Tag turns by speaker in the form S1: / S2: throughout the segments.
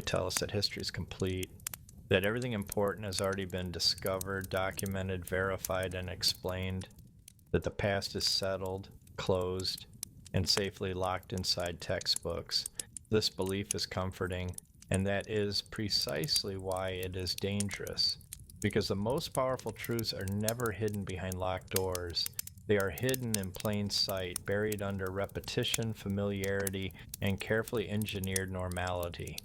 S1: tell us that history is complete, that everything important has already been discovered, documented, verified, and explained, that the past is settled, closed, and safely locked inside textbooks. This belief is comforting, and that is precisely why it is dangerous, because the most powerful truths are never hidden behind locked doors. They are hidden in plain sight, buried under repetition, familiarity, and carefully engineered normality.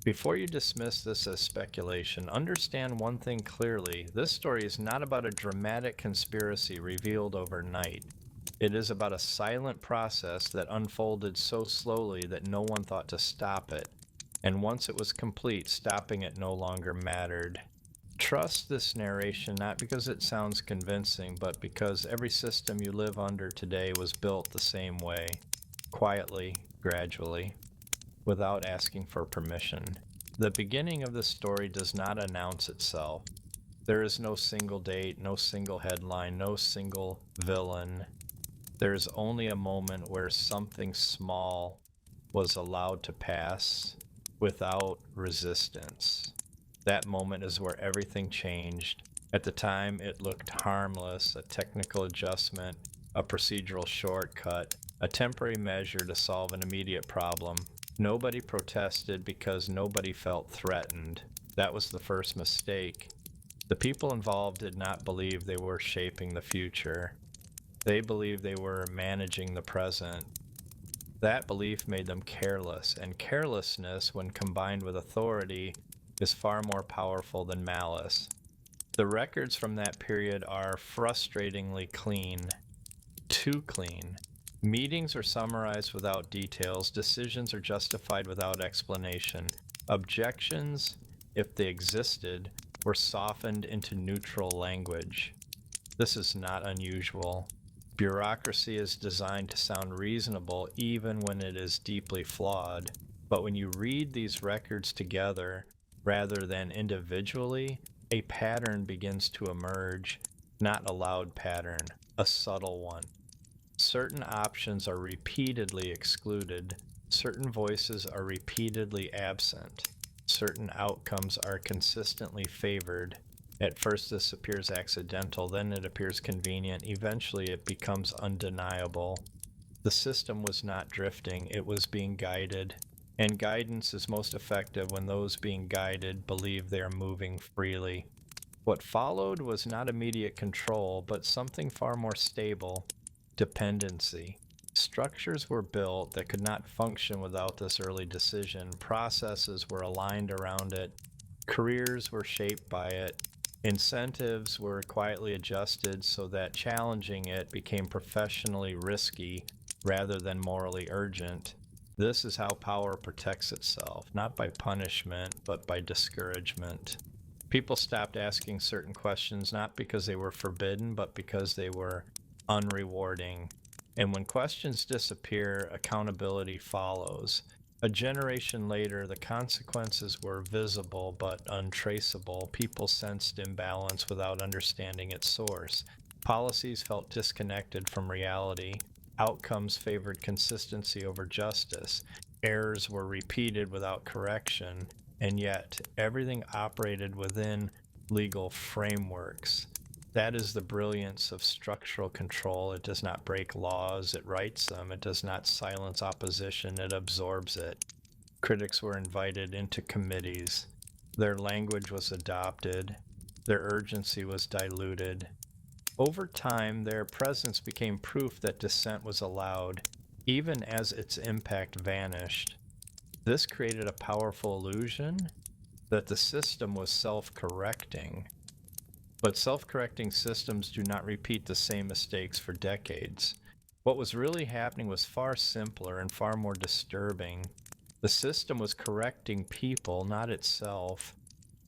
S1: Before you dismiss this as speculation, understand one thing clearly. This story is not about a dramatic conspiracy revealed overnight. It is about a silent process that unfolded so slowly that no one thought to stop it. And once it was complete, stopping it no longer mattered. Trust this narration not because it sounds convincing, but because every system you live under today was built the same way, quietly, gradually, without asking for permission. The beginning of the story does not announce itself. There is no single date, no single headline, no single villain. There is only a moment where something small was allowed to pass without resistance. That moment is where everything changed. At the time, it looked harmless, a technical adjustment, a procedural shortcut, a temporary measure to solve an immediate problem. Nobody protested because nobody felt threatened. That was the first mistake. The people involved did not believe they were shaping the future. They believed they were managing the present. That belief made them careless, and carelessness, when combined with authority, is far more powerful than malice. The records from that period are frustratingly clean. Too clean. Meetings are summarized without details. Decisions are justified without explanation. Objections, if they existed, were softened into neutral language. This is not unusual. Bureaucracy is designed to sound reasonable even when it is deeply flawed. But when you read these records together, rather than individually, a pattern begins to emerge. Not a loud pattern, a subtle one. Certain options are repeatedly excluded. Certain voices are repeatedly absent. Certain outcomes are consistently favored. At first this appears accidental, then it appears convenient, eventually it becomes undeniable. The system was not drifting, it was being guided. And guidance is most effective when those being guided believe they are moving freely. What followed was not immediate control, but something far more stable: dependency. Structures were built that could not function without this early decision. Processes were aligned around it. Careers were shaped by it. Incentives were quietly adjusted so that challenging it became professionally risky rather than morally urgent. This is how power protects itself, not by punishment, but by discouragement. People stopped asking certain questions not because they were forbidden, but because they were unrewarding. And when questions disappear, accountability follows. A generation later, the consequences were visible but untraceable. People sensed imbalance without understanding its source. Policies felt disconnected from reality. Outcomes favored consistency over justice. Errors were repeated without correction, and yet everything operated within legal frameworks. That is the brilliance of structural control. It does not break laws, it writes them. It does not silence opposition, it absorbs it. Critics were invited into committees. Their language was adopted. Their urgency was diluted. Over time, their presence became proof that dissent was allowed, even as its impact vanished. This created a powerful illusion that the system was self-correcting. But self-correcting systems do not repeat the same mistakes for decades. What was really happening was far simpler and far more disturbing. The system was correcting people, not itself.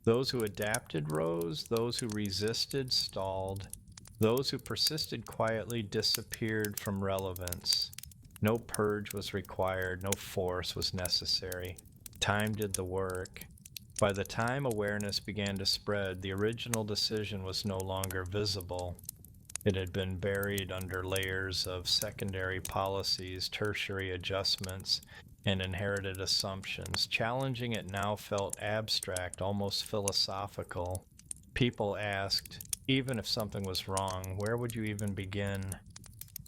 S1: Those who adapted rose, those who resisted stalled. Those who persisted quietly disappeared from relevance. No purge was required, no force was necessary. Time did the work. By the time awareness began to spread, the original decision was no longer visible. It had been buried under layers of secondary policies, tertiary adjustments, and inherited assumptions. Challenging it now felt abstract, almost philosophical. People asked, even if something was wrong, where would you even begin?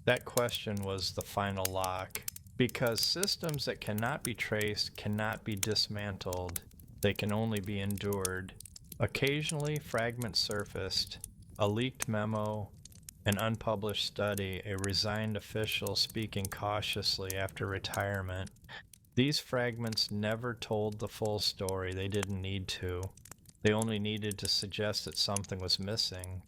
S1: That question was the final lock. Because systems that cannot be traced cannot be dismantled, they can only be endured. Occasionally, fragments surfaced, a leaked memo, an unpublished study, a resigned official speaking cautiously after retirement. These fragments never told the full story. They didn't need to. They only needed to suggest that something was missing.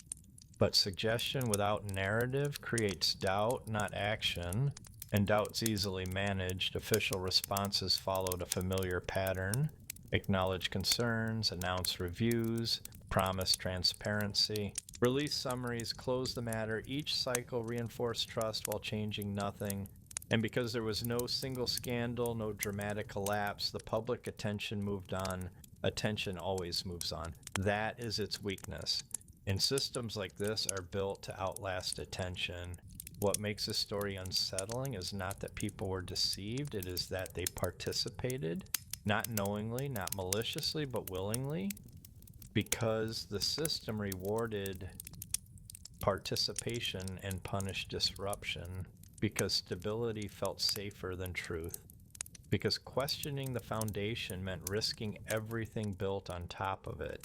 S1: But suggestion without narrative creates doubt, not action, and doubt's easily managed. Official responses followed a familiar pattern: acknowledge concerns, announce reviews, promise transparency. Release summaries close the matter. Each cycle reinforced trust while changing nothing. And because there was no single scandal, no dramatic collapse, the public attention moved on. Attention always moves on. That is its weakness. And systems like this are built to outlast attention. What makes a story unsettling is not that people were deceived, it is that they participated, not knowingly, not maliciously, but willingly, because the system rewarded participation and punished disruption, because stability felt safer than truth, because questioning the foundation meant risking everything built on top of it.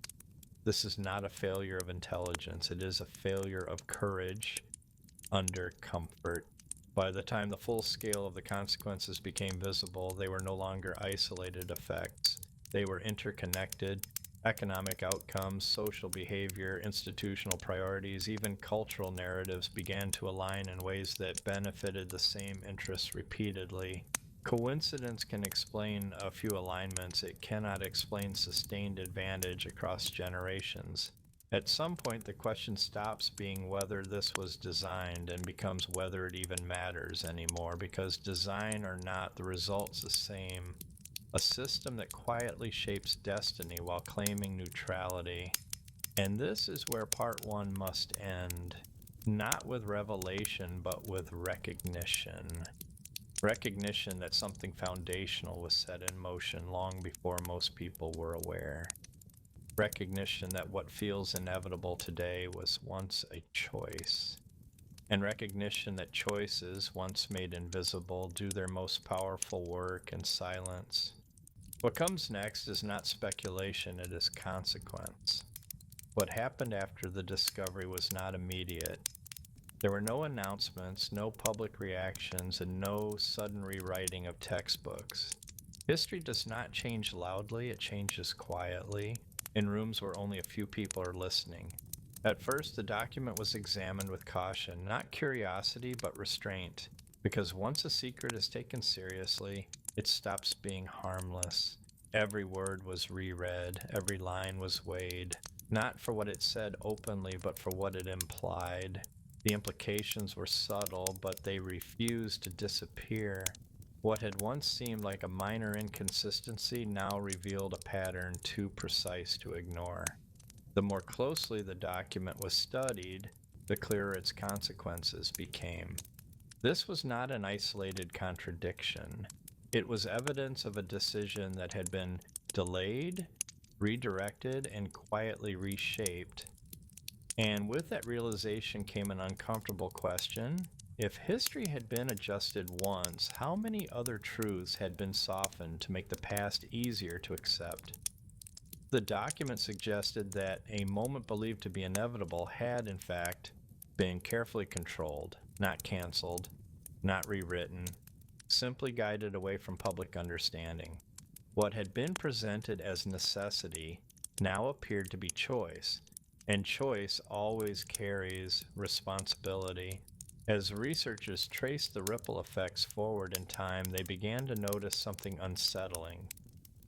S1: This is not a failure of intelligence, it is a failure of courage under comfort. By the time the full scale of the consequences became visible, they were no longer isolated effects. They were interconnected. Economic outcomes, social behavior, institutional priorities, even cultural narratives began to align in ways that benefited the same interests repeatedly. Coincidence can explain a few alignments. It cannot explain sustained advantage across generations. At some point, the question stops being whether this was designed and becomes whether it even matters anymore, because design or not, the result's the same. A system that quietly shapes destiny while claiming neutrality. And this is where part one must end. Not with revelation, but with recognition. Recognition that something foundational was set in motion long before most people were aware. Recognition that what feels inevitable today was once a choice. And recognition that choices, once made invisible, do their most powerful work in silence. What comes next is not speculation, it is consequence. What happened after the discovery was not immediate. There were no announcements, no public reactions, and no sudden rewriting of textbooks. History does not change loudly, it changes quietly, in rooms where only a few people are listening. At first, the document was examined with caution, not curiosity, but restraint, because once a secret is taken seriously, it stops being harmless. Every word was reread, every line was weighed, not for what it said openly, but for what it implied. The implications were subtle, but they refused to disappear. What had once seemed like a minor inconsistency now revealed a pattern too precise to ignore. The more closely the document was studied, the clearer its consequences became. This was not an isolated contradiction. It was evidence of a decision that had been delayed, redirected, and quietly reshaped. And with that realization came an uncomfortable question. If history had been adjusted once, how many other truths had been softened to make the past easier to accept? The document suggested that a moment believed to be inevitable had, in fact, been carefully controlled, not canceled, not rewritten, simply guided away from public understanding. What had been presented as necessity now appeared to be choice, and choice always carries responsibility. As researchers traced the ripple effects forward in time, they began to notice something unsettling.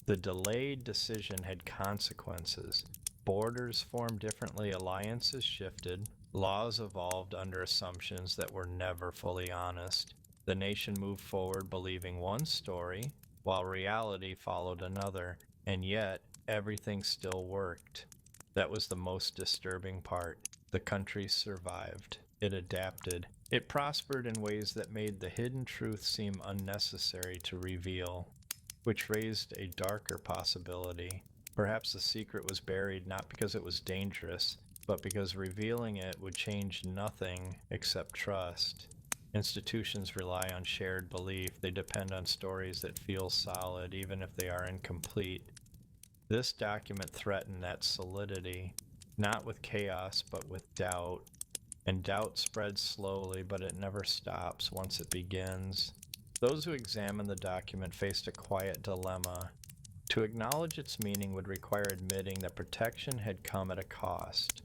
S1: The delayed decision had consequences. Borders formed differently, alliances shifted, laws evolved under assumptions that were never fully honest. The nation moved forward believing one story, while reality followed another, and yet everything still worked. That was the most disturbing part. The country survived. It adapted. It prospered in ways that made the hidden truth seem unnecessary to reveal, which raised a darker possibility. Perhaps the secret was buried not because it was dangerous, but because revealing it would change nothing except trust. Institutions rely on shared belief. They depend on stories that feel solid, even if they are incomplete. This document threatened that solidity, not with chaos, but with doubt. And doubt spreads slowly, but it never stops once it begins. Those who examined the document faced a quiet dilemma. To acknowledge its meaning would require admitting that protection had come at a cost,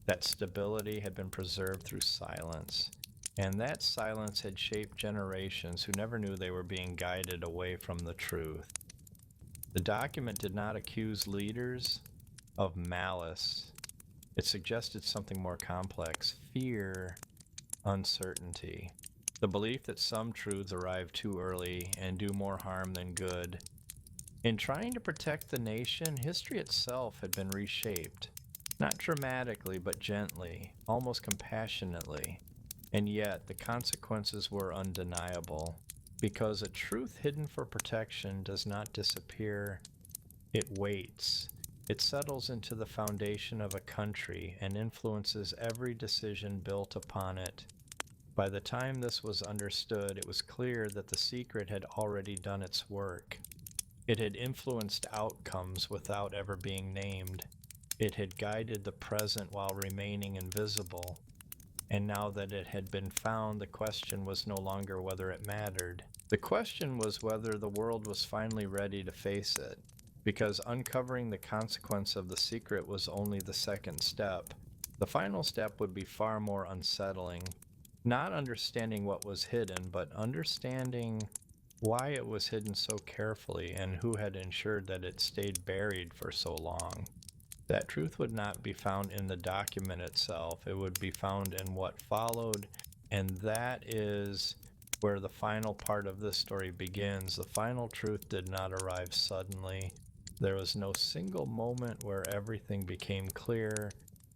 S1: that stability had been preserved through silence, and that silence had shaped generations who never knew they were being guided away from the truth. The document did not accuse leaders of malice. It suggested something more complex: fear, uncertainty, the belief that some truths arrive too early and do more harm than good. In trying to protect the nation, history itself had been reshaped, not dramatically, but gently, almost compassionately. And yet, the consequences were undeniable, because a truth hidden for protection does not disappear, it waits. It settles into the foundation of a country and influences every decision built upon it. By the time this was understood, it was clear that the secret had already done its work. It had influenced outcomes without ever being named. It had guided the present while remaining invisible. And now that it had been found, the question was no longer whether it mattered. The question was whether the world was finally ready to face it, because uncovering the consequence of the secret was only the second step. The final step would be far more unsettling. Not understanding what was hidden, but understanding why it was hidden so carefully and who had ensured that it stayed buried for so long. That truth would not be found in the document itself. It would be found in what followed, and that is where the final part of this story begins. The final truth did not arrive suddenly. There was no single moment where everything became clear,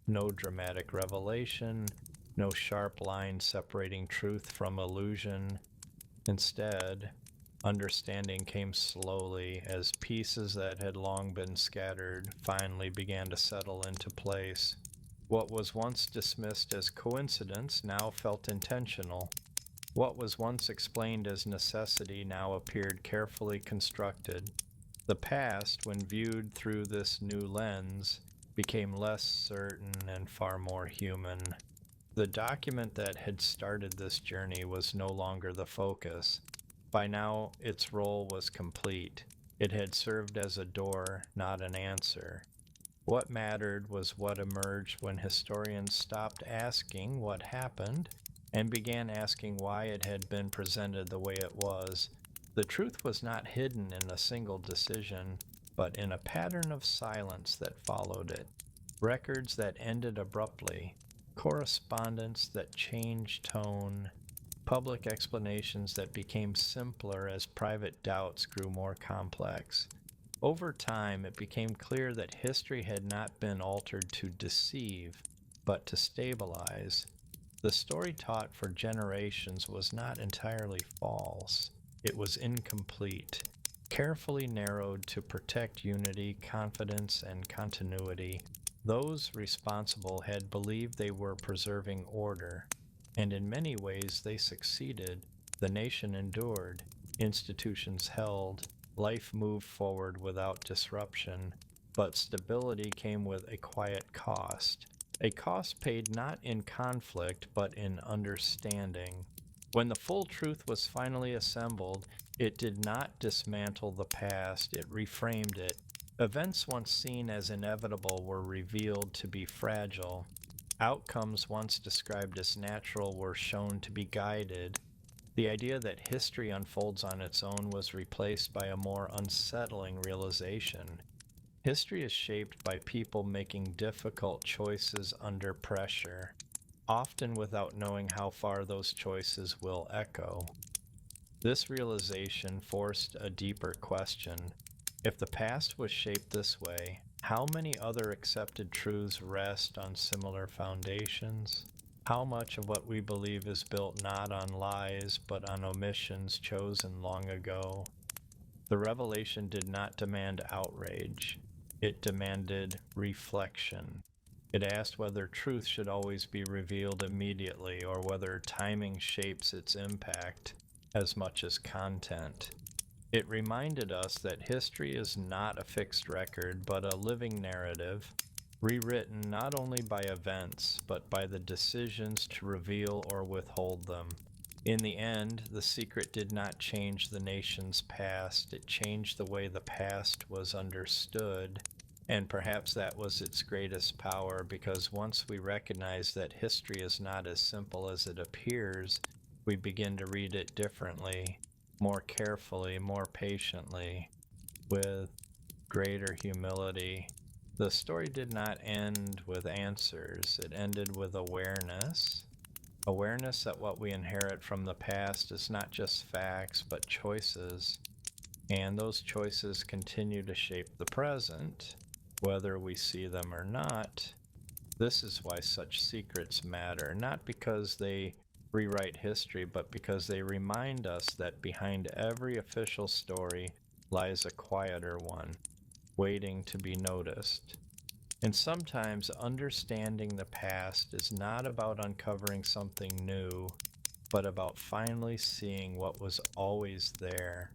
S1: no dramatic revelation, no sharp line separating truth from illusion. Instead, understanding came slowly as pieces that had long been scattered finally began to settle into place. What was once dismissed as coincidence now felt intentional. What was once explained as necessity now appeared carefully constructed. The past, when viewed through this new lens, became less certain and far more human. The document that had started this journey was no longer the focus. By now, its role was complete. It had served as a door, not an answer. What mattered was what emerged when historians stopped asking what happened and began asking why it had been presented the way it was. The truth was not hidden in a single decision, but in a pattern of silence that followed it. Records that ended abruptly, correspondence that changed tone, public explanations that became simpler as private doubts grew more complex. Over time, it became clear that history had not been altered to deceive, but to stabilize. The story taught for generations was not entirely false. It was incomplete, carefully narrowed to protect unity, confidence, and continuity. Those responsible had believed they were preserving order, and in many ways they succeeded. The nation endured, institutions held, life moved forward without disruption, but stability came with a quiet cost. A cost paid not in conflict, but in understanding. When the full truth was finally assembled, it did not dismantle the past, it reframed it. Events once seen as inevitable were revealed to be fragile. Outcomes once described as natural were shown to be guided. The idea that history unfolds on its own was replaced by a more unsettling realization. History is shaped by people making difficult choices under pressure, often without knowing how far those choices will echo. This realization forced a deeper question. If the past was shaped this way, how many other accepted truths rest on similar foundations? How much of what we believe is built not on lies, but on omissions chosen long ago? The revelation did not demand outrage. It demanded reflection. It asked whether truth should always be revealed immediately or whether timing shapes its impact as much as content. It reminded us that history is not a fixed record, but a living narrative, rewritten not only by events, but by the decisions to reveal or withhold them. In the end, the secret did not change the nation's past, it changed the way the past was understood. And perhaps that was its greatest power, because once we recognize that history is not as simple as it appears, we begin to read it differently, more carefully, more patiently, with greater humility. The story did not end with answers, it ended with awareness. Awareness that what we inherit from the past is not just facts, but choices. And those choices continue to shape the present, whether we see them or not. This is why such secrets matter, not because they rewrite history, but because they remind us that behind every official story lies a quieter one, waiting to be noticed. And sometimes understanding the past is not about uncovering something new, but about finally seeing what was always there.